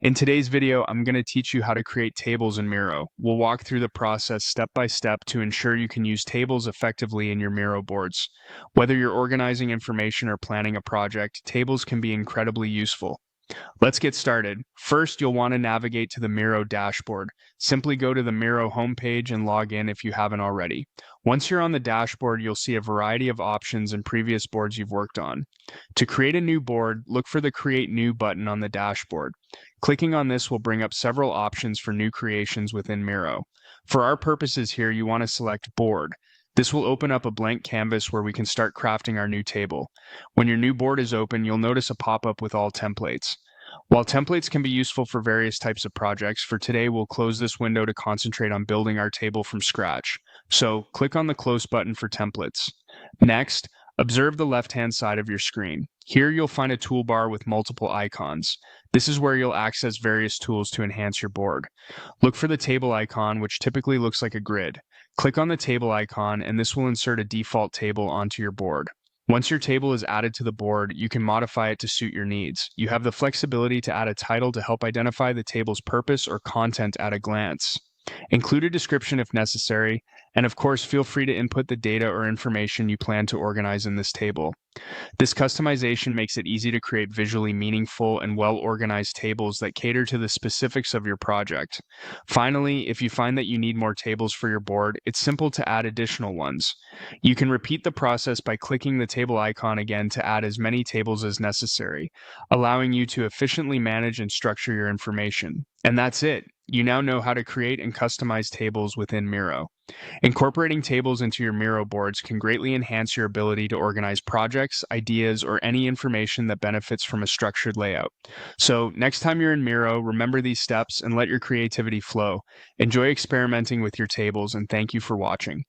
In today's video, I'm going to teach you how to create tables in Miro. We'll walk through the process step by step to ensure you can use tables effectively in your Miro boards. Whether you're organizing information or planning a project, tables can be incredibly useful. Let's get started. First, you'll want to navigate to the Miro dashboard. Simply go to the Miro homepage and log in if you haven't already. Once you're on the dashboard, you'll see a variety of options in previous boards you've worked on. To create a new board, look for the Create New button on the dashboard. Clicking on this will bring up several options for new creations within Miro. For our purposes here, you want to select Board. This will open up a blank canvas where we can start crafting our new table. When your new board is open, you'll notice a pop-up with all templates. While templates can be useful for various types of projects, for today we'll close this window to concentrate on building our table from scratch. So click on the Close button for templates. Next, observe the left-hand side of your screen. Here you'll find a toolbar with multiple icons. This is where you'll access various tools to enhance your board. Look for the table icon, which typically looks like a grid. Click on the table icon, and this will insert a default table onto your board. Once your table is added to the board, you can modify it to suit your needs. You have the flexibility to add a title to help identify the table's purpose or content at a glance. Include a description if necessary, and of course, feel free to input the data or information you plan to organize in this table. This customization makes it easy to create visually meaningful and well-organized tables that cater to the specifics of your project. Finally, if you find that you need more tables for your board, it's simple to add additional ones. You can repeat the process by clicking the table icon again to add as many tables as necessary, allowing you to efficiently manage and structure your information. And that's it. You now know how to create and customize tables within Miro. Incorporating tables into your Miro boards can greatly enhance your ability to organize projects, ideas, or any information that benefits from a structured layout. So, next time you're in Miro, remember these steps and let your creativity flow. Enjoy experimenting with your tables, and thank you for watching.